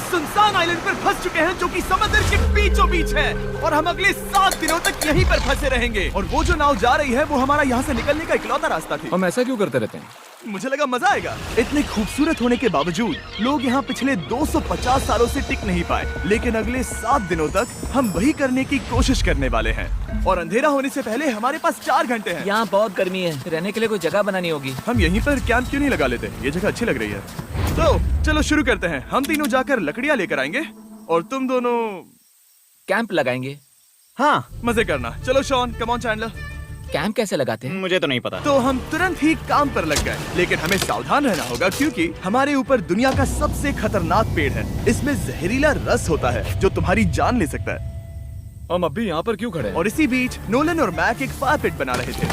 सुनसान आइलैंड पर फंस चुके हैं जो कि समंदर के बीचों बीच है और हम अगले 7 दिनों तक यहीं पर फंसे रहेंगे। और वो जो नाव जा रही है वो हमारा यहाँ से निकलने का इकलौता रास्ता थी। हम ऐसा क्यों करते रहते हैं? मुझे लगा मजा आएगा। इतने खूबसूरत होने के बावजूद लोग यहाँ पिछले 250 सालों से टिक नहीं पाए, लेकिन अगले 7 दिनों तक हम वही करने की कोशिश करने वाले हैं। और अंधेरा होने से पहले हमारे पास 4 घंटे हैं। यहाँ बहुत गर्मी है, रहने के लिए कोई जगह बनानी होगी। हम यहीं पर कैंप क्यों नहीं लगा लेते? ये जगह अच्छी लग रही है। तो चलो शुरू करते हैं। हम तीनों जाकर लकड़ियाँ लेकर आएंगे और तुम दोनों कैंप लगाएंगे। हाँ, मजे करना। चलो Sean, come on Chandler. Camp कैसे लगाते हैं? मुझे तो नहीं पता। तो हम तुरंत ही काम पर लग गए, लेकिन हमें सावधान रहना होगा क्योंकि हमारे ऊपर दुनिया का सबसे खतरनाक पेड़ है। इसमें जहरीला रस होता है जो तुम्हारी जान ले सकता है। हम अभी यहाँ पर क्यों खड़े हैं? और इसी बीच नोलन और मैक एक फायर पिट बना रहे थे।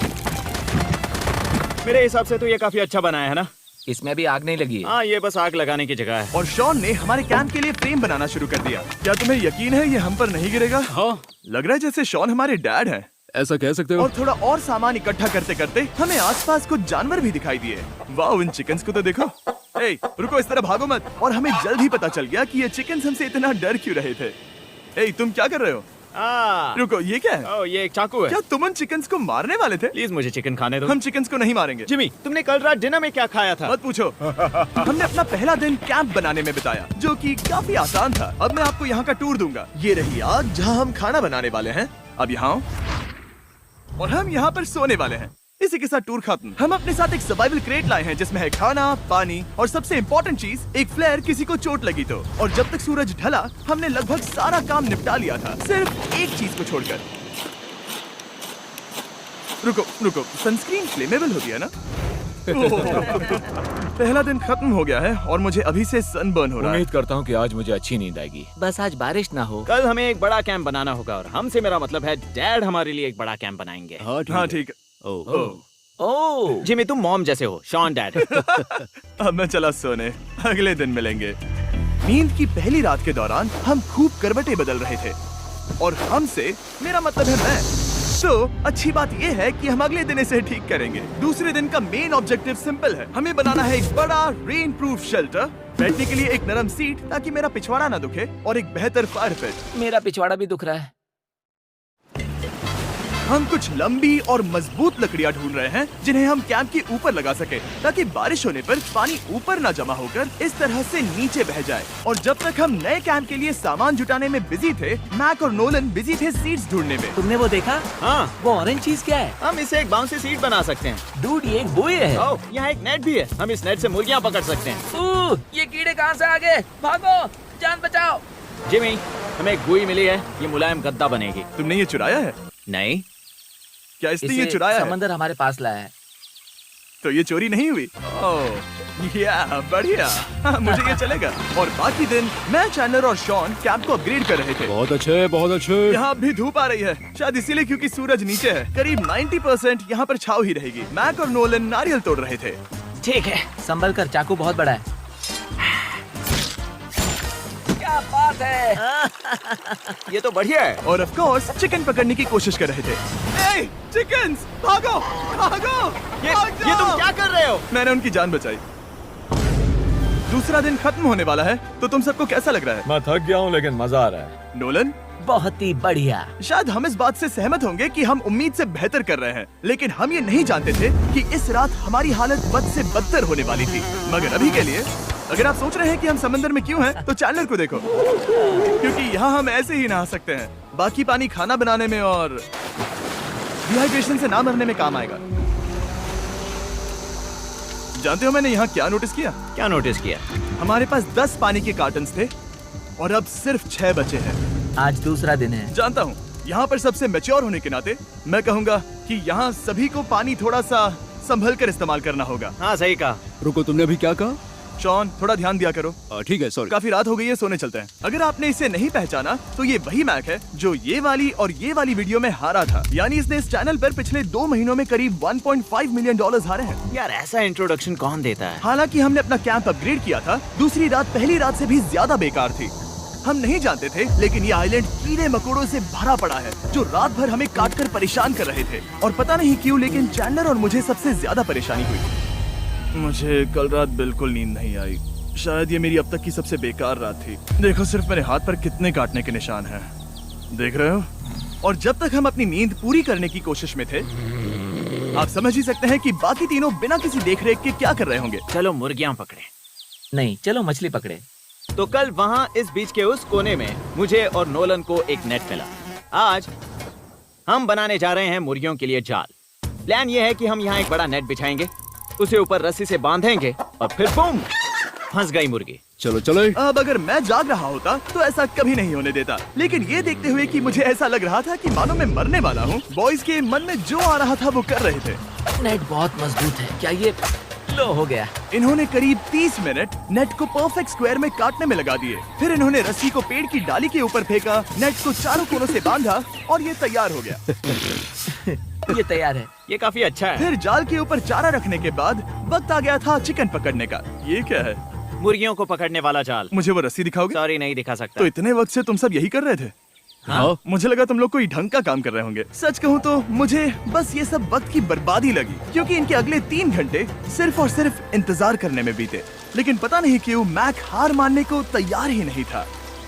मेरे हिसाब से तो ये काफी अच्छा बनाया है ना? इसमें अभी आग नहीं लगी है। हाँ, ये बस आग लगाने की जगह है। और शॉन ने हमारे कैंप के लिए फ्रेम बनाना शुरू कर दिया। क्या तुम्हें यकीन है ये हम पर नहीं गिरेगा? हाँ। लग रहा है जैसे शॉन हमारे डैड हैं। ऐसा कह सकते हो? और थोड़ा और सामान इकट्ठा करते करते हमें आसपास कुछ जानवर भी दिखाई दिए। वाह, इन चिकन्स को तो देखो। ए, रुको, इस तरह भागो मत। और हमें जल्द ही पता चल गया कि ये चिकन्स हमसे इतना डर क्यों रहे थे। ए, तुम क्या कर रहे हो? रुको, ये क्या है? ये एक चाकू है। क्या तुम उन चिकन्स को मारने वाले थे? प्लीज मुझे चिकन खाने दो। हम चिकन्स को नहीं मारेंगे। जिमी, तुमने कल रात डिनर में क्या खाया था? मत पूछो। हमने अपना पहला दिन कैंप बनाने में बिताया, जो कि काफी आसान था। अब मैं आपको यहाँ का टूर दूंगा। ये रही आग जहाँ हम खाना बनाने वाले हैं। अब यहाँ आओ। और हम यहाँ पर सोने वाले हैं। इसी के साथ टूर खत्म। हम अपने साथ एक सर्वाइवल क्रेट लाए हैं जिसमें है खाना, पानी और सबसे इम्पोर्टेंट चीज एक फ्लेयर किसी को चोट लगी तो। और जब तक सूरज ढला हमने लगभग सारा काम निपटा लिया था, सिर्फ एक चीज को छोड़कर। रुको, सनस्क्रीन फ्लेमेबल होती है ना? पहला दिन खत्म हो गया है और मुझे अभी से सनबर्न हो रहा है। उम्मीद करता हूँ कि आज मुझे अच्छी नींद आएगी। बस आज बारिश ना हो। कल हमें एक बड़ा कैंप बनाना होगा और हमसे मेरा मतलब है डैड हमारे लिए एक बड़ा कैंप बनाएंगे। हाँ ठीक है। ओह, जिमी, तुम मॉम जैसे हो। Sean dad. अब मैं चला सोने, अगले दिन मिलेंगे। नींद की पहली रात के दौरान हम खूब करवटें बदल रहे थे और हमसे मेरा मतलब है मैं। तो अच्छी बात यह है कि हम अगले दिन इसे ठीक करेंगे। दूसरे दिन का मेन ऑब्जेक्टिव सिंपल है। हमें बनाना है एक बड़ा रेन प्रूफ शेल्टर, बैठने के लिए एक नरम सीट ताकि मेरा पिछवाड़ा ना दुखे और एक बेहतर फायर पिट। मेरा पिछवाड़ा भी दुख रहा है। हम कुछ लंबी और मजबूत लकड़ियां ढूंढ रहे हैं जिन्हें हम कैंप के ऊपर लगा सके ताकि बारिश होने पर पानी ऊपर न जमा होकर इस तरह से नीचे बह जाए। और जब तक हम नए कैंप के लिए सामान जुटाने में बिजी थे, मैक और नोलन बिजी थे सीड्स ढूंढने में। तुमने वो देखा? हाँ, वो ऑरेंज चीज क्या है? हम इसे एक बाउंसी सीट बना सकते हैं। डूड, ये एक बुए है। ओह, यहाँ एक नेट भी है। हम इस नेट से मुर्गियाँ पकड़ सकते हैं। ये कीड़े कहाँ से आ गए? भागो, जान बचाओ। जिमी, हमें एक बुई मिली है। ये मुलायम गद्दा बनेगी। तुमने ये चुराया है? नहीं। क्या इसने ये इसे चुराया है? समंदर हमारे पास लाया है। तो ये चोरी नहीं हुई? ओह, या बढ़िया। हाँ, मुझे ये चलेगा। और बाकी दिन मैं, चैंडलर और शॉन कैंप को अपग्रेड कर रहे थे। बहुत अच्छे, बहुत अच्छे। यहाँ भी धूप आ रही है, शायद इसीलिए क्योंकि सूरज नीचे है। करीब 90% यहाँ पर छाव ही रहेगी। मैक और नोलन नारियल तोड़ रहे थे। ठीक है, संभल कर, चाकू बहुत बड़ा है। क्या बात है। ये तो बढ़िया है। और ऑफ कोर्स चिकन पकड़ने की कोशिश कर रहे थे। ए, चिकन्स, भागो, भागो, ये तुम क्या कर रहे हो? मैंने उनकी जान बचाई। दूसरा दिन खत्म होने वाला है, तो तुम सबको कैसा लग रहा है? मैं थक गया हूँ लेकिन मजा आ रहा है। नोलन, बहुत ही बढ़िया। शायद हम इस बात से सहमत होंगे कि हम उम्मीद से बेहतर कर रहे हैं, लेकिन हम ये नहीं जानते थे कि इस रात हमारी हालत बद से बदतर होने वाली थी। मगर अभी के लिए अगर आप सोच रहे हैं कि हम समंदर में क्यों हैं, तो चैंडलर को देखो, क्योंकि यहाँ हम ऐसे ही नहा सकते हैं। बाकी पानी खाना बनाने में और डिहाइड्रेशन से ना मरने में काम आएगा। जानते हो मैंने यहाँ क्या नोटिस किया? क्या नोटिस किया? हमारे पास 10 पानी के कार्टन्स थे और अब सिर्फ 6 बचे हैं। आज दूसरा दिन है। जानता हूँ, यहाँ पर सबसे मैच्योर होने के नाते मैं कहूँगा कि यहाँ सभी को पानी थोड़ा सा संभल कर इस्तेमाल करना होगा। हाँ, सही कहा। रुको, तुमने अभी क्या कहा? शॉन, थोड़ा ध्यान दिया करो। ठीक है, सॉरी। काफी रात हो गई है, सोने चलते हैं। अगर आपने इसे नहीं पहचाना तो ये वही मैक है जो ये वाली और ये वाली वीडियो में हारा था। यानी इसने इस चैनल पर पिछले 2 महीनों में करीब $1.5 मिलियन हारे हैं। यार, ऐसा इंट्रोडक्शन कौन देता है? हालांकि हमने अपना कैंप अपग्रेड किया था, दूसरी रात पहली रात से भी ज्यादा बेकार थी। हम नहीं जानते थे, लेकिन ये आइलैंड कीड़े मकोड़ों से भरा पड़ा है जो रात भर हमें काटकर परेशान कर रहे थे। और पता नहीं क्यों, लेकिन चैंडलर और मुझे सबसे ज्यादा परेशानी हुई। मुझे कल रात बिल्कुल नींद नहीं आई। शायद ये मेरी अब तक की सबसे बेकार रात थी। देखो सिर्फ मेरे हाथ पर कितने काटने के निशान हैं। देख रहे हो? और जब तक हम अपनी नींद पूरी करने की कोशिश में थे, आप समझ ही सकते हैं कि बाकी तीनों बिना किसी देखरेख के क्या कर रहे होंगे। चलो मुर्गियां पकड़े। नहीं, चलो मछली पकड़े। तो कल वहाँ इस बीच के उस कोने में मुझे और नोलन को एक नेट मिला। आज हम बनाने जा रहे हैं मुर्गियों के लिए जाल। प्लान ये है कि हम यहाँ एक बड़ा नेट बिछाएंगे, उसे ऊपर रस्सी से बांधेंगे और फिर बूम, फंस गई मुर्गी। चलो चलो। अब अगर मैं जाग रहा होता तो ऐसा कभी नहीं होने देता, लेकिन ये देखते हुए कि मुझे ऐसा लग रहा था कि मानो मैं मरने वाला हूँ, बॉयज के मन में जो आ रहा था वो कर रहे थे। नेट बहुत मजबूत है। क्या ये लो हो गया? इन्होंने करीब 30 मिनट नेट को परफेक्ट स्क्वायर में काटने में लगा दिए। फिर इन्होंने रस्सी को पेड़ की डाली के ऊपर फेंका, नेट को चारों कोनों से बांधा और ये तैयार हो गया। ये तैयार है। ये काफी अच्छा है। फिर जाल के ऊपर चारा रखने के बाद वक्त आ गया था चिकन पकड़ने का। ये क्या है? मुर्गियों को पकड़ने वाला जाल। मुझे वो रस्सी दिखाओगे? सॉरी, नहीं दिखा सकता। तो इतने वक्त से तुम सब यही कर रहे थे? हाँ। मुझे लगा तुम लोग कोई ढंग का काम कर रहे होंगे। सच कहूँ तो मुझे बस ये सब वक्त की बर्बादी लगी, क्योंकि इनके अगले 3 घंटे सिर्फ और सिर्फ इंतजार करने में बीते। लेकिन पता नहीं क्यों मैक हार मानने को तैयार ही नहीं था,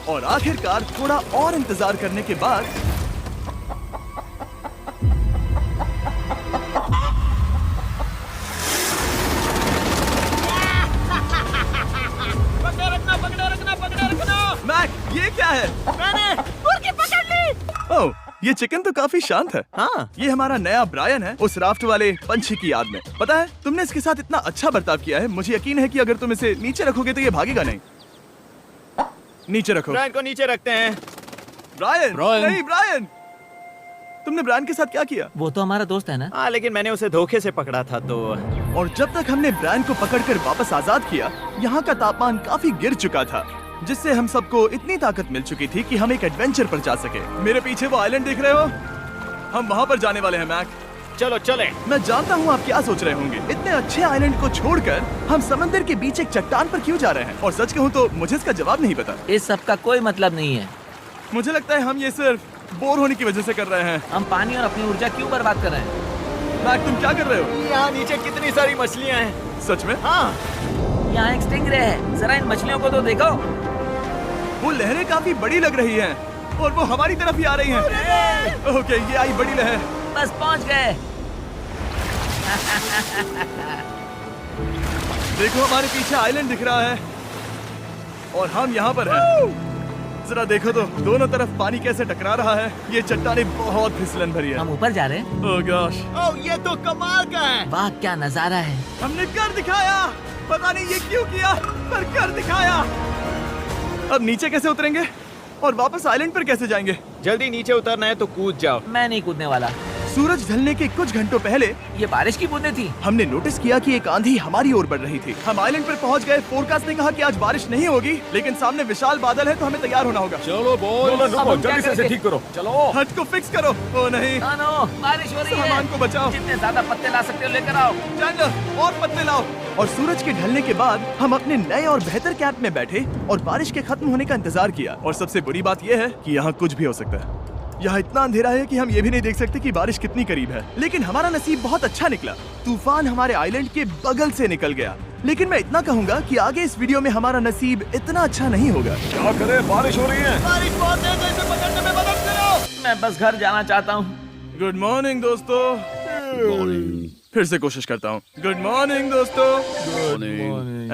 और आखिरकार थोड़ा और इंतजार करने के बाद मैक, ये क्या है? मैंने मुर्गी पकड़ ली। ओह, ये चिकन तो काफी शांत है। हाँ। ये हमारा नया ब्रायन है, उस राफ्ट वाले पंछी की याद में। पता है, तुमने इसके साथ इतना अच्छा बर्ताव किया है, मुझे यकीन है कि अगर तुम इसे नीचे रखोगे तो ये भागेगा नहीं। नीचे रखो। ब्रायन को नीचे रखते हैं। Brian, Brian. नहीं ब्रायन। तुमने ब्रायन के साथ क्या किया? वो तो हमारा दोस्त है ना। हाँ, लेकिन मैंने उसे धोखे से पकड़ा था तो। और जब तक हमने ब्रायन को पकड़कर वापस आजाद किया, यहाँ का तापमान काफी गिर चुका था, जिससे हम सबको इतनी ताकत मिल चुकी थी कि हम एक एडवेंचर पर जा सके। मेरे पीछे वो आइलैंड देख रहे हो? हम वहाँ पर जाने वाले हैं मैक। चलो चले। मैं जानता हूँ आप क्या सोच रहे होंगे, इतने अच्छे आइलैंड को छोड़कर हम समंदर के बीच एक चट्टान पर क्यों जा रहे हैं? और सच कहूँ तो मुझे इसका जवाब नहीं पता। इस सब का कोई मतलब नहीं है। मुझे लगता है हम ये सिर्फ बोर होने की वजह से कर रहे हैं। हम पानी और अपनी ऊर्जा क्यों बर्बाद कर रहे हैं? मैक, तुम क्या कर रहे हो? यहाँ नीचे कितनी सारी मछलियाँ हैं। सच में? हाँ। यहाँ एक स्टिंगरे है, जरा इन मछलियों को तो देखो। वो लहरें काफी बड़ी लग रही हैं और वो हमारी तरफ ही आ रही हैं। ओके, ये आई बड़ी लहर। बस पहुँच गए। देखो हमारे पीछे आइलैंड दिख रहा है और हम यहाँ पर हैं। जरा देखो तो दोनों तरफ पानी कैसे टकरा रहा है। ये चट्टानें बहुत फिसलन भरी है। हम ऊपर जा रहे हैं। ओह गॉश, ओह, ये तो कमाल का है। वाह, क्या नजारा है। हमने कर दिखाया। पता नहीं ये क्यों किया, पर कर दिखाया। अब नीचे कैसे उतरेंगे और वापस आइलैंड पर कैसे जाएंगे? जल्दी नीचे उतरना है तो कूद जाओ। मैं नहीं कूदने वाला। सूरज ढलने के कुछ घंटों पहले ये बारिश की बूंदें थी। हमने नोटिस किया कि एक आंधी हमारी ओर बढ़ रही थी। हम आइलैंड पर पहुंच गए। फोरकास्ट ने कहा कि आज बारिश नहीं होगी, लेकिन सामने विशाल बादल है तो हमें तैयार होना होगा। चलो बॉय। अब हम क्या करेंगे? ठीक करो। चलो। हट को फिक्स करो। ओ नहीं, नो, बारिश हो रही है। सामान को बचाओ। जितने ज्यादा पत्ते ला सकते हो लेकर आओ। चैंडलर, और पत्ते लाओ। और सूरज के ढलने के बाद हम अपने नए और बेहतर कैंप में बैठे और बारिश के खत्म होने का इंतजार किया। और सबसे बुरी बात यह है कि यहाँ कुछ भी हो सकता है। यहाँ इतना अंधेरा है कि हम ये भी नहीं देख सकते कि बारिश कितनी करीब है। लेकिन हमारा नसीब बहुत अच्छा निकला। तूफान हमारे आइलैंड के बगल से निकल गया। लेकिन मैं इतना कहूँगा कि आगे इस वीडियो में हमारा नसीब इतना अच्छा नहीं होगा। क्या करें, बारिश हो रही है। बारिश बहुत तेज है, इसे पकड़ने में मदद करो। मैं बस घर जाना चाहता हूँ। गुड मॉर्निंग दोस्तों। फिर से कोशिश करता हूँ। गुड मॉर्निंग दोस्तों।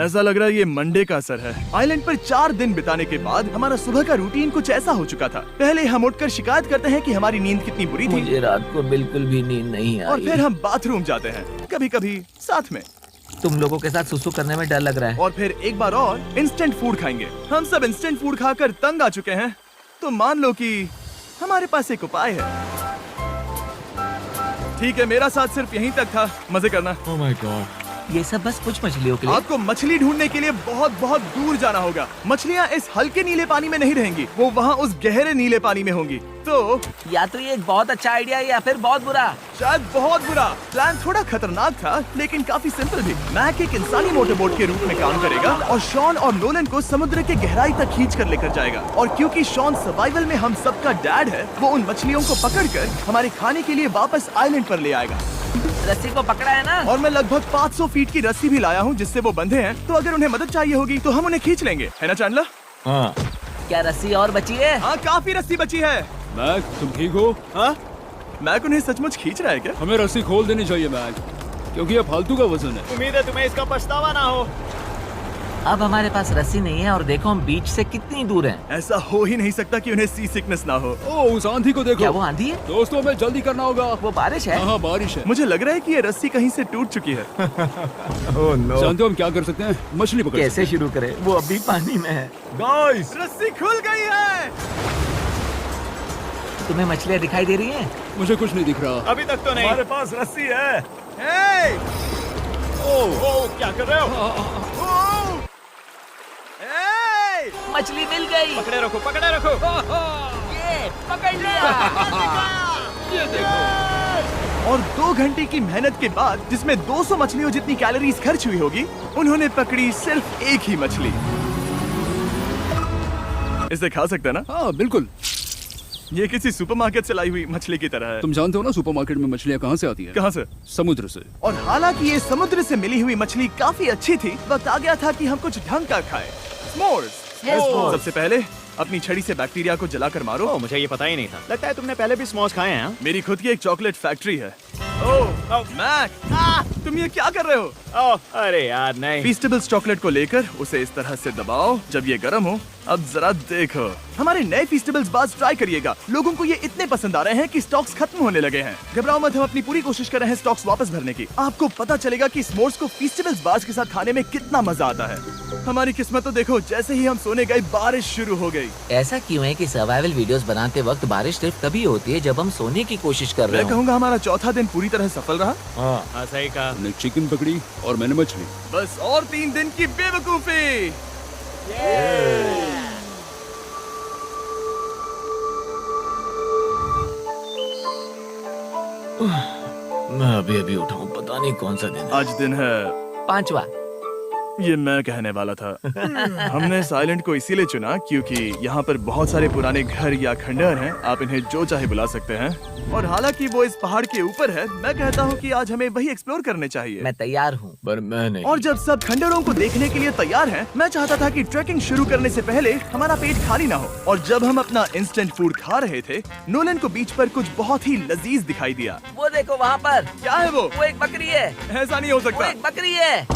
ऐसा लग रहा है ये मंडे का असर है। आइलैंड पर 4 दिन बिताने के बाद हमारा सुबह का रूटीन कुछ ऐसा हो चुका था। पहले हम उठकर शिकायत करते हैं कि हमारी नींद कितनी बुरी थी, मुझे रात को बिल्कुल भी नींद नहीं और आई। फिर हम बाथरूम जाते हैं, कभी कभी साथ में, तुम लोगों के साथ सुसु करने में डर लग रहा है। और फिर एक बार और इंस्टेंट फूड खाएंगे। हम सब इंस्टेंट फूड खाकर तंग आ चुके हैं, तो मान लो कि हमारे पास एक उपाय है। ठीक है, मेरा साथ सिर्फ यहीं तक था। मजे करना। Oh my God. ये सब बस कुछ मछलियों के लिए। आपको मछली ढूंढने के लिए बहुत बहुत दूर जाना होगा। मछलियाँ इस हल्के नीले पानी में नहीं रहेंगी, वो वहाँ उस गहरे नीले पानी में होंगी। तो या तो ये एक बहुत अच्छा आइडिया है या फिर बहुत बुरा। शायद बहुत बुरा। प्लान थोड़ा खतरनाक था, लेकिन काफी सिंपल भी। मैक एक इंसानी मोटरबोट के रूप में काम करेगा और शॉन और नोलन को समुद्र के गहराई तक खींच कर लेकर जाएगा। और क्योंकि शॉन सर्वाइवल में हम सबका डैड है, वो उन मछलियों को पकड़कर हमारे खाने के लिए वापस आइलैंड पर ले आएगा। रस्सी को पकड़ा है ना? और मैं लगभग 500 फीट की रस्सी भी लाया हूँ जिससे वो बंधे हैं, तो अगर उन्हें मदद चाहिए होगी तो हम उन्हें खींच लेंगे, है ना चैंडलर? हाँ। क्या रस्सी और बची है? हाँ, काफी रस्सी बची है। मैक, तुम ठीक हो? हाँ? मैक उन्हें सचमुच खींच रहा है क्या? हमें रस्सी खोल देनी चाहिए मैक, क्योंकि ये फालतू का वजन है। उम्मीद है तुम्हें इसका पछतावा ना हो। अब हमारे पास रस्सी नहीं है और देखो हम बीच से कितनी दूर हैं। ऐसा हो ही नहीं सकता कि उन्हें सी सिकनेस ना हो। ओह, उस आंधी को देखो। क्या वो आंधी है? दोस्तों, हमें जल्दी करना होगा। वो बारिश है? हाँ, बारिश है। मुझे लग रहा है कि ये रस्सी कहीं से टूट चुकी है। Oh no. जानते हो हम क्या कर सकते हैं? मछली पकड़ सकते कैसे शुरू करें? वो अभी पानी में है। गाइस, रस्सी खुल गई है। तुम्हें मछलियाँ दिखाई दे रही हैं? हैं। मुझे कुछ नहीं दिख रहा। अभी तक तो नहीं। हमारे पास रस्सी है। हे! ओह, क्या कर रहे हो? हे! मछली मिल गई। पकड़े रखो, पकड़े रखो। ये पकड़ लिया। ये देखो। और 2 घंटे की मेहनत के बाद, जिसमें 200 मछलियों जितनी कैलोरीज खर्च हुई होगी, उन्होंने पकड़ी सिर्फ एक ही मछली। इसे खा सकते हैं ना? हाँ, बिल्कुल। ये किसी सुपरमार्केट से लाई हुई मछली की तरह है। तुम जानते हो ना सुपरमार्केट में मछलियाँ कहाँ से आती है? कहाँ से? समुद्र से। और हालांकि ये समुद्र से मिली हुई मछली काफी अच्छी थी, वक्त आ गया था कि हम कुछ ढंग का खाएं। S'mores। सबसे पहले अपनी छड़ी से बैक्टीरिया को जलाकर मारो। ओह, मुझे ये पता ही नहीं था। लगता है तुमने पहले भी स्मोस खाए हैं। हाँ? मेरी खुद की एक चॉकलेट फैक्ट्री है। ओह मैक, तुम ये क्या कर रहे हो? ओह, अरे यार नहीं। फीस्टेबल्स चॉकलेट को लेकर उसे इस तरह से दबाओ जब ये गर्म हो। अब जरा देखो, हमारे नए फीस्टेबल्स बार्स ट्राई करिएगा। लोगों को ये इतने पसंद आ रहे हैं कि स्टॉक्स खत्म होने लगे हैं। घबराओ मत, हम अपनी पूरी कोशिश कर रहे हैं स्टॉक्स वापस भरने की। आपको पता चलेगा कि स्मोर्स को फीस्टेबल्स बार्स के साथ खाने में कितना मजा आता है। हमारी किस्मत तो देखो, जैसे ही हम सोने गए बारिश शुरू हो गई। ऐसा क्यों है कि सर्वाइवल वीडियोस बनाते वक्त बारिश सिर्फ तभी होती है जब हम सोने की कोशिश कर रहे मैं हो? कहूँगा हमारा चौथा दिन पूरी तरह सफल रहा। हाँ, सही कहा। हमने चिकन पकड़ी और मैंने मछली। बस और 3 दिन की बेवकूफी। मैं अभी उठा हूँ, पता नहीं कौन सा दिन आज दिन है 5वां। ये मैं कहने वाला था। हमने इस आइलैंड को इसीलिए चुना क्योंकि यहाँ पर बहुत सारे पुराने घर या खंडहर हैं। आप इन्हें जो चाहे बुला सकते हैं। और हालांकि वो इस पहाड़ के ऊपर है, मैं कहता हूँ कि आज हमें वही एक्सप्लोर करने चाहिए। मैं तैयार हूँ। पर मैं नहीं। और जब सब खंडहरों को देखने के लिए तैयार हैं, मैं चाहता था कि ट्रैकिंग शुरू करने से पहले हमारा पेट खाली ना हो। और जब हम अपना इंस्टेंट फूड खा रहे थे, नोलन को बीच पर कुछ बहुत ही लजीज दिखाई दिया। वो देखो वहाँ पर। क्या है वो? वो एक बकरी है। ऐसा नहीं हो वो सकता। एक बकरी है।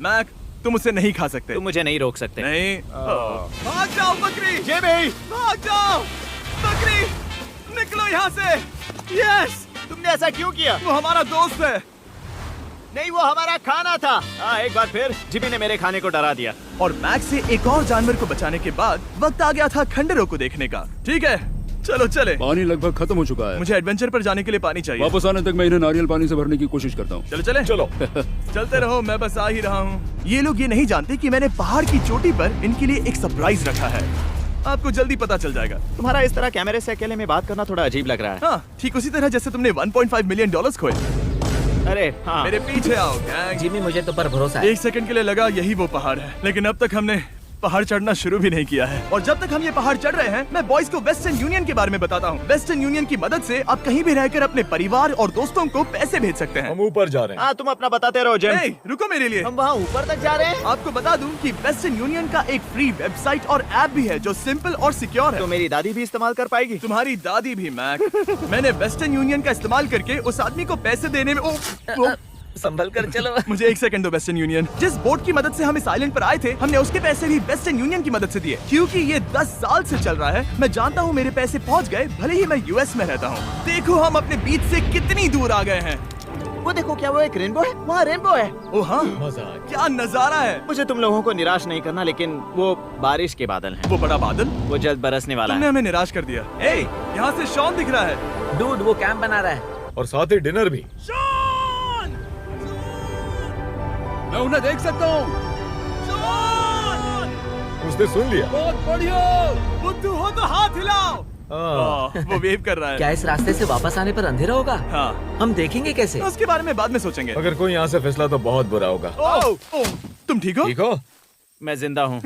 मैक, तुम उसे नहीं खा सकते। तुम मुझे नहीं रोक सकते। नहीं। भाग जाओ बकरी। ये भी। भाग जाओ बकरी, निकलो यहाँ से। यस, तुमने ऐसा क्यों किया? वो हमारा दोस्त है। नहीं, वो हमारा खाना था। एक बार फिर जिमी ने मेरे खाने को डरा दिया। और मैक से एक और जानवर को बचाने के बाद वक्त आ गया था खंडहरों को देखने का। ठीक है, चलो चले। पानी लगभग खत्म हो चुका है। मुझे एडवेंचर पर जाने के लिए पानी चाहिए। वापस आने तक मैं इन्हें नारियल पानी से भरने की कोशिश करता हूँ। चलो चले। चलो चलते रहो, मैं बस आ ही रहा हूँ। ये लोग ये नहीं जानते कि मैंने पहाड़ की चोटी पर इनके लिए एक सरप्राइज रखा है। आपको जल्दी पता चल जाएगा। तुम्हारा इस तरह कैमरे से अकेले में बात करना थोड़ा अजीब लग रहा है। हाँ, ठीक उसी तरह जैसे तुमने $1.5 मिलियन खोए। अरे हाँ। मेरे पीछे आओ गैंग। जिमी, मुझे तो पर भरोसा है। 1 सेकंड के लिए लगा यही वो पहाड़ है, लेकिन अब तक हमने पहाड़ चढ़ना शुरू भी नहीं किया है। और जब तक हम ये पहाड़ चढ़ रहे हैं, मैं बॉयज को वेस्टर्न यूनियन के बारे में बताता हूँ। वेस्टर्न यूनियन की मदद से आप कहीं भी रहकर अपने परिवार और दोस्तों को पैसे भेज सकते हैं। हम ऊपर जा रहे हैं। हाँ, तुम अपना बताते रहो जेम। ए, रुको मेरे लिए। हम वहाँ ऊपर तक जा रहे हैं। आपको बता दूं कि वेस्टर्न यूनियन का एक फ्री वेबसाइट और ऐप भी है जो सिंपल और सिक्योर है। तो मेरी दादी भी इस्तेमाल कर पाएगी। तुम्हारी दादी भी मैक। मैंने वेस्टर्न यूनियन का इस्तेमाल करके उस आदमी को पैसे देने में संभल कर चलो। मुझे 1 सेकंड दो। वेस्टर्न यूनियन, जिस बोट की मदद से हम इस आइलैंड पर आए थे, हमने उसके पैसे भी वेस्टर्न यूनियन की मदद से दिए। क्योंकि ये 10 साल से चल रहा है, मैं जानता हूँ मेरे पैसे पहुँच गए, भले ही मैं यूएस में रहता हूँ। देखो हम अपने बीच से कितनी दूर आ गए हैं। वो देखो, क्या वो एक रेनबो है? वहाँ रेनबो है। ओ हाँ, मजा आ क्या नजारा है। मुझे तुम लोगों को निराश नहीं करना, लेकिन वो बारिश के बादल हैं। वो बड़ा बादल, वो जल्द बरसने वाला तुमने है। हमें निराश कर दिया। ए, यहाँ से शॉन दिख रहा है। डूड, वो कैंप बना रहा है। और साथ ही डिनर भी। शॉन! मैं उन्हें देख सकता हूँ। शॉन! उसने सुन लिया। बहुत बढ़िया। बुद्धू हो तो हाथ हिलाओ। वो वेव कर रहा है। क्या इस रास्ते से वापस आने पर अंधेरा होगा? हाँ, हम देखेंगे कैसे? उसके बारे में बाद में सोचेंगे। अगर कोई यहाँ से फिसला तो बहुत बुरा होगा। ओह, तुम ठीक हो? ठीक हो? मैं जिंदा हूँ।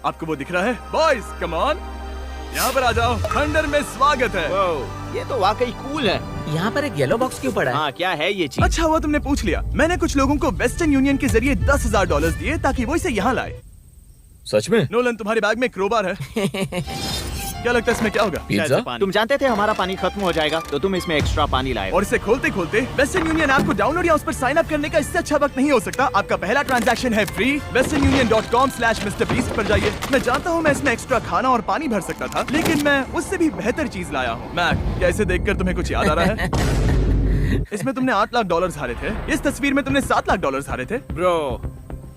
आपको वो दिख रहा है? बॉयज, कम ऑन, यहाँ पर आ जाओ। खंडर में स्वागत है। वाओ, ये तो वाकई कूल है। यहाँ पर एक येलो बॉक्स क्यों पड़ा है? हाँ, क्या है ये चीज? अच्छा हुआ तुमने पूछ लिया। मैंने कुछ लोगों को वेस्टर्न यूनियन के जरिए $10,000 दिए ताकि वो इसे यहाँ लाए। सच में? नोलन, तुम्हारे बैग में क्रोबार है। क्या लगता है इसमें क्या होगा? पिज्जा? तुम जानते थे हमारा पानी खत्म हो जाएगा, तो तुम इसमें एक्स्ट्रा पानी लाए। और इसे खोलते खोलते वेस्टर्न यूनियन ऐप को डाउनलोड या उस पर साइन अप करने का इससे अच्छा वक्त नहीं हो सकता। आपका पहला ट्रांजैक्शन है फ्री। westernunion.com/MrBeast पर जाइए। मैं जानता हूँ मैं इसमें एक्स्ट्रा खाना और पानी भर सकता था, लेकिन मैं उससे भी बेहतर चीज लाया हूँ। मैक, क्या इसे देखकर तुम्हें कुछ याद आ रहा है? इसमें तुमने $8 लाख हारे थे। इस तस्वीर में तुमने $7 लाख हारे थे। ब्रो,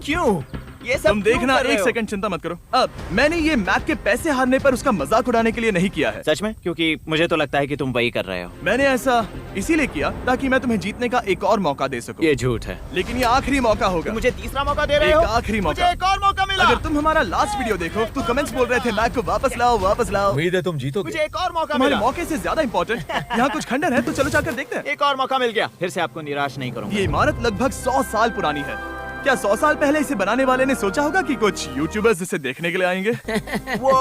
क्यों? ये सब तुम देखना, क्यों कर रहे एक हो? सेकंड चिंता मत करो। अब मैंने ये मैक के पैसे हारने पर उसका मजाक उड़ाने के लिए नहीं किया है। सच में? क्योंकि मुझे तो लगता है कि तुम वही कर रहे हो। मैंने ऐसा इसीलिए किया ताकि मैं तुम्हें जीतने का एक और मौका दे सकूं। ये झूठ है। लेकिन ये आखिरी मौका होगा। तुम मुझे तीसरा मौका दे रहे हो? एक आखिरी मौका। मुझे एक और मौका मिला। अगर तुम हमारा लास्ट वीडियो देखो तो कमेंट्स बोल रहे थे मैक को वापस लाओ, वापस लाओ। उम्मीद है तुम जीतोगे। मुझे एक और मौका तुम्हारे मिला। मौके से ज्यादा इम्पोर्टेंट यहाँ कुछ खंडर है, तो चलो जाकर देखते हैं। एक और मौका मिल गया। फिर से आपको निराश नहीं करूंगा। ये इमारत लगभग 100 साल पुरानी है। क्या 100 साल पहले इसे बनाने वाले ने सोचा होगा कि कुछ यूट्यूबर्स इसे देखने के लिए आएंगे? वो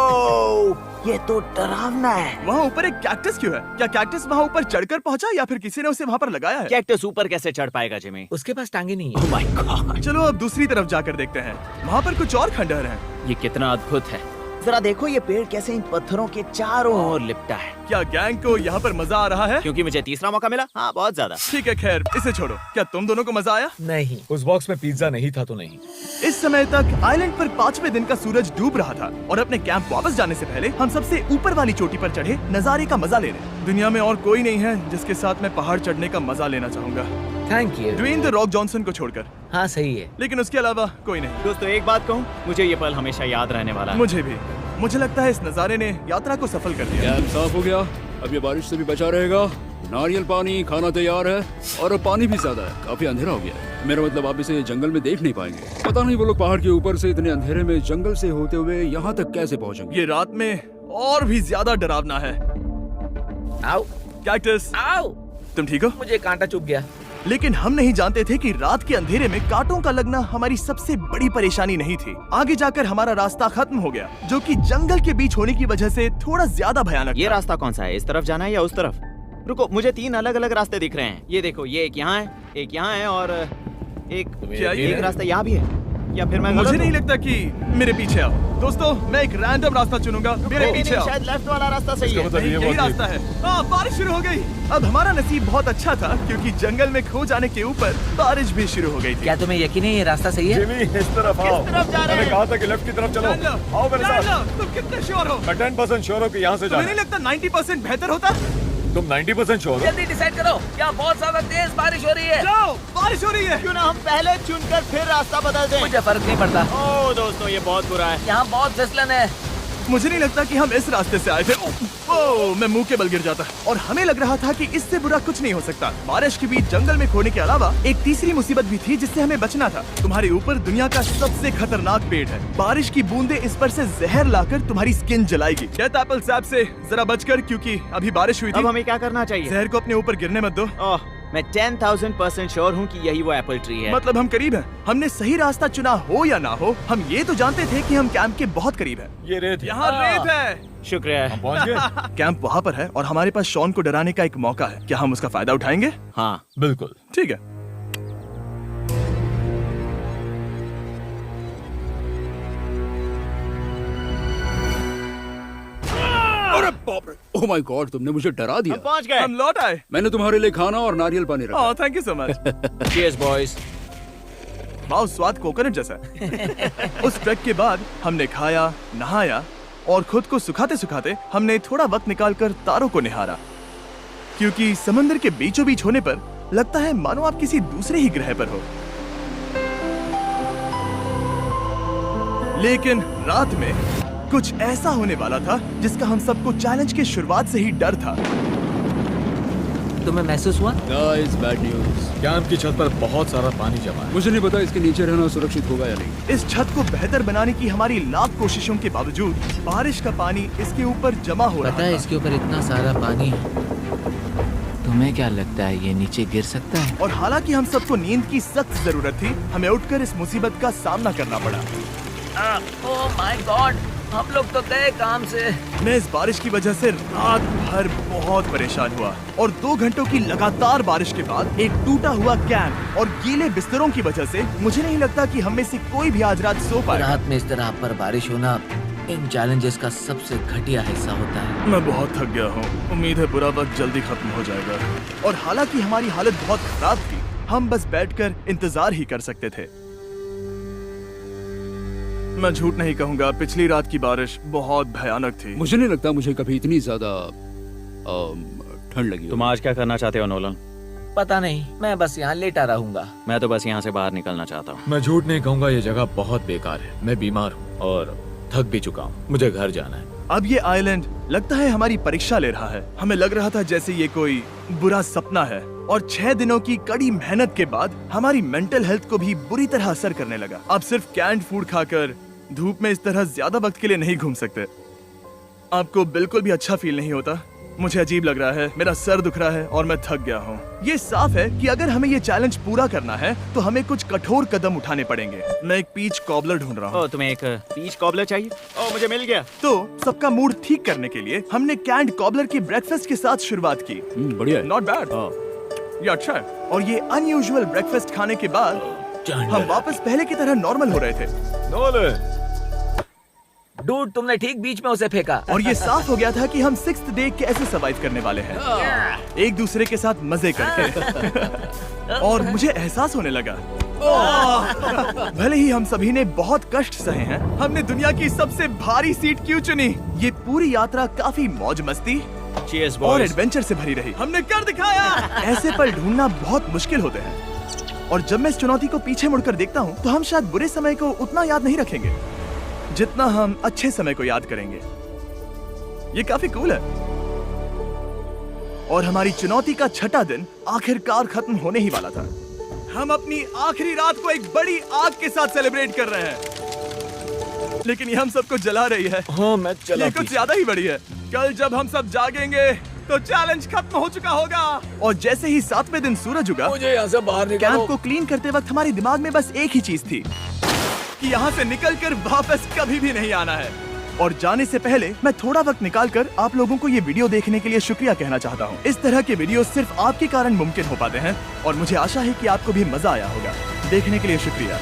ये तो डरावना है। वहाँ ऊपर एक कैक्टस क्यों है? क्या कैक्टस वहाँ ऊपर चढ़कर पहुँचा या फिर किसी ने उसे वहाँ पर लगाया है? कैक्टस ऊपर कैसे चढ़ पाएगा जिमी? उसके पास टांगे नहीं है। Oh my God! चलो अब दूसरी तरफ जाकर देखते हैं। वहाँ पर कुछ और खंडहर हैं। ये कितना अद्भुत है। जरा देखो ये पेड़ कैसे इन पत्थरों के चारों ओर लिपटा है। क्या गैंग को यहाँ पर मजा आ रहा है? क्योंकि मुझे तीसरा मौका मिला। हाँ, बहुत ज्यादा। ठीक है, खैर इसे छोड़ो। क्या तुम दोनों को मजा आया? नहीं। उस बॉक्स में पिज्जा नहीं था तो नहीं। इस समय तक आइलैंड पर 5वें दिन का सूरज डूब रहा था और अपने कैंप वापस जाने से पहले हम सबसे ऊपर वाली चोटी पर चढ़े नजारे का मजा ले रहे। दुनिया में और कोई नहीं है जिसके साथ मैं पहाड़ चढ़ने का मजा लेना चाहूंगा, thank you. Dwayne the Rock Johnson को छोड़कर। हाँ सही है। लेकिन उसके अलावा कोई नहीं। दोस्तों, एक बात कहूँ, मुझे ये पल हमेशा याद रहने वाला है। मुझे भी। मुझे लगता है इस नजारे ने यात्रा को सफल कर दिया। कैंप साफ हो गया, अब ये बारिश से भी बचा रहेगा। नारियल पानी, खाना तैयार है और अब पानी भी ज्यादा है। काफी अंधेरा हो गया है। मेरा मतलब आप इसे जंगल में देख नहीं पाएंगे। पता नहीं वो लोग पहाड़ के ऊपर से इतने अंधेरे में जंगल से होते हुए यहाँ तक कैसे पहुँचेंगे। ये रात में और भी ज्यादा डरावना है। आओ कैक्टस, आओ। तुम ठीक हो? मुझे कांटा चुभ गया। लेकिन हम नहीं जानते थे कि रात के अंधेरे में कांटों का लगना हमारी सबसे बड़ी परेशानी नहीं थी। आगे जाकर हमारा रास्ता खत्म हो गया, जो कि जंगल के बीच होने की वजह से थोड़ा ज्यादा भयानक ये था। रास्ता कौन सा है? इस तरफ जाना है या उस तरफ? रुको, मुझे 3 अलग अलग रास्ते दिख रहे हैं। ये देखो, ये एक यहाँ है, एक यहाँ है और क्या ये एक रास्ता यहाँ भी है। या फिर मैं मुझे गलत नहीं हूँ? लगता कि मेरे पीछे आओ। दोस्तों, मैं एक रैंडम रास्ता चुनूंगा। मेरे नहीं, पीछे नहीं, आओ। शायद लेफ्ट वाला रास्ता सही है। नहीं, यही रास्ता है। हाँ, बारिश शुरू हो गई। अब हमारा नसीब बहुत अच्छा था क्योंकि जंगल में खो जाने के ऊपर बारिश भी शुरू हो गई थी। क्या तुम्हें यकीन है ये रास्ता सही है? जिमी, इस तरफ आओ। तरफ जा रहे मैंने हैं? कहा था कि लेफ्ट की तरफ चलो। जान लो, आओ मेरे जान साथ। लो, तुम कितने श्योर हो? मैं 10% श्योर हूँ कि यहाँ से तुम्हें जाना। नहीं लगता 90% बेहतर होता? तुम 90% श्योर हो? जल्दी डिसाइड करो। क्या बहुत ज्यादा तेज बारिश हो रही है? जाओ, बारिश हो रही है। क्यों ना हम पहले चुनकर फिर रास्ता बदल दें? मुझे फर्क नहीं पड़ता। ओह दोस्तों, ये बहुत बुरा है। यहाँ बहुत फिसलन है। मुझे नहीं लगता कि हम इस रास्ते से आए थे। ओह, मैं मुंह के बल गिर जाता और हमें लग रहा था कि इससे बुरा कुछ नहीं हो सकता। बारिश के बीच जंगल में खोने के अलावा एक तीसरी मुसीबत भी थी जिससे हमें बचना था। तुम्हारे ऊपर दुनिया का सबसे खतरनाक पेड़ है। बारिश की बूंदें इस पर से जहर लाकर तुम्हारी स्किन जलाएगी। डेथ एप्पल सैप से जरा बचकर, क्योंकि अभी बारिश हुई अब थी। हमें क्या करना चाहिए? जहर को अपने ऊपर गिरने मत दो। ओह, मैं 10,000% श्योर हूँ कि यही वो एप्पल ट्री है। मतलब हम करीब हैं। हमने सही रास्ता चुना हो या ना हो, हम ये तो जानते थे कि हम कैंप के बहुत करीब हैं। ये रेत है। यहाँ रेत है। शुक्रिया। हम पहुँच गए। कैंप वहाँ पर है और हमारे पास शॉन को डराने का एक मौका है। क्या हम उसका फायदा उठाएंगे? हाँ, बिल्कुल। ठीक है। अरे बाप रे, ओह माय गॉड, तुमने मुझे डरा दिया। हम पहुँच गए। हम लौट आए। मैंने तुम्हारे लिए खाना और नारियल पानी रखा। Oh, thank you so much. Cheers, boys. वाह, स्वाद कोकोनट जैसा है। उस ट्रैक के बाद हमने खाया, नहाया और खुद को सुखाते सुखाते हमने थोड़ा वक्त निकालकर तारों को निहारा, क्योंकि समंदर के बीचों बीच होने पर लगता है मानो आप किसी दूसरे ही ग्रह पर हो। लेकिन रात में कुछ ऐसा होने वाला था जिसका हम सबको चैलेंज के शुरुआत से ही डर था। तुम्हें महसूस हुआ? Guys, bad news. कैंप की छत पर बहुत सारा पानी जमा है। मुझे नहीं पता इसके नीचे रहना सुरक्षित होगा या नहीं। इस छत को बेहतर बनाने की हमारी लाख कोशिशों के बावजूद बारिश का पानी इसके ऊपर जमा हो रहा पता है था। इसके ऊपर इतना सारा पानी है। तुम्हें क्या लगता है ये नीचे गिर सकता है? और हालांकि हम सबको नींद की सख्त जरूरत थी, हमें उठकर इस मुसीबत का सामना करना पड़ा। ओह माय गॉड, हम लोग तो गए काम से। मैं इस बारिश की वजह से रात भर बहुत परेशान हुआ और 2 घंटों की लगातार बारिश के बाद एक टूटा हुआ कैंप और गीले बिस्तरों की वजह से मुझे नहीं लगता कि हम में से कोई भी आज रात सो पाएगा। रात में इस तरह पर बारिश होना इन चैलेंजेस का सबसे घटिया हिस्सा होता है। मैं बहुत थक गया हूँ। उम्मीद है बुरा वक्त जल्दी खत्म हो जाएगा। और हालांकि हमारी हालत बहुत खराब थी, हम बस बैठकर इंतजार ही कर सकते थे। मैं झूठ नहीं कहूँगा, पिछली रात की बारिश बहुत भयानक थी। मुझे नहीं लगता मुझे कभी इतनी ज्यादा ठंड लगी हो। तुम आज क्या करना चाहते हो नोलन? पता नहीं, मैं बस यहाँ लेटा रहूंगा। मैं तो बस यहाँ से बाहर निकलना चाहता हूँ। मैं झूठ नहीं कहूंगा, ये जगह बहुत बेकार है। मैं बीमार हूँ और थक भी चुका हूँ। मुझे घर जाना है। अब ये आइलैंड लगता है हमारी परीक्षा ले रहा है। हमें लग रहा था जैसे ये कोई बुरा सपना है और 6 दिनों की कड़ी मेहनत के बाद हमारी मेंटल हेल्थ को भी बुरी तरह असर करने लगा। अब सिर्फ कैंड फूड खाकर धूप में इस तरह ज्यादा वक्त के लिए नहीं घूम सकते। आपको बिल्कुल भी अच्छा फील नहीं होता? मुझे अजीब लग रहा है, मेरा सर दुख रहा है और मैं थक गया हूँ। ये साफ है कि अगर हमें ये चैलेंज पूरा करना है तो हमें कुछ कठोर कदम उठाने पड़ेंगे। मैं एक पीच कॉबलर ढूंढ रहा हूँ। ओ, तुम्हें एक पीच कॉबलर चाहिए? ओ, मुझे मिल गया। तो सबका मूड ठीक करने के लिए हमने कैंड कॉबलर के ब्रेकफास्ट के साथ शुरुआत की। बढ़िया है। नॉट बैड, ये अच्छा है। और ये अनयूजुअल ब्रेकफास्ट खाने के बाद हम वापस पहले की तरह नॉर्मल हो रहे थे। नोलन, डूड, तुमने ठीक बीच में उसे फेंका। और ये साफ हो गया था कि हम 6th डे कैसे सर्वाइव करने वाले हैं, एक दूसरे के साथ मजे करके। और मुझे एहसास होने लगा, भले ही हम सभी ने बहुत कष्ट सहे हैं, हमने दुनिया की सबसे भारी सीट क्यों चुनी। ये पूरी यात्रा काफी मौज मस्ती Cheers, और boys. एडवेंचर से भरी रही। हमने कर दिखाया। ऐसे पल ढूंढना बहुत मुश्किल होते हैं और जब मैं इस चुनौती को पीछे मुड़कर देखता हूँ तो हम शायद बुरे समय को उतना याद नहीं रखेंगे जितना हम अच्छे समय को याद करेंगे। ये काफी कूल है। और हमारी चुनौती का 6ठा दिन आखिरकार खत्म होने ही वाला था। हम अपनी आखिरी रात को एक बड़ी आग के साथ सेलिब्रेट कर रहे हैं, लेकिन ये हम सबको जला रही है। हाँ मैं चला। ये कुछ ज्यादा ही बड़ी है। कल जब हम सब जागेंगे तो चैलेंज खत्म हो चुका होगा। और जैसे ही 7वें दिन सूरज उगा, मुझे यहाँ से बाहर कैंप निकालो। को क्लीन करते वक्त हमारे दिमाग में बस एक ही चीज थी कि यहाँ से निकलकर वापस कभी भी नहीं आना है। और जाने से पहले मैं थोड़ा वक्त निकालकर आप लोगों को ये वीडियो देखने के लिए शुक्रिया कहना चाहता हूँ। इस तरह के वीडियो सिर्फ आपके कारण मुमकिन हो पाते हैं और मुझे आशा है कि आपको भी मजा आया होगा। देखने के लिए शुक्रिया।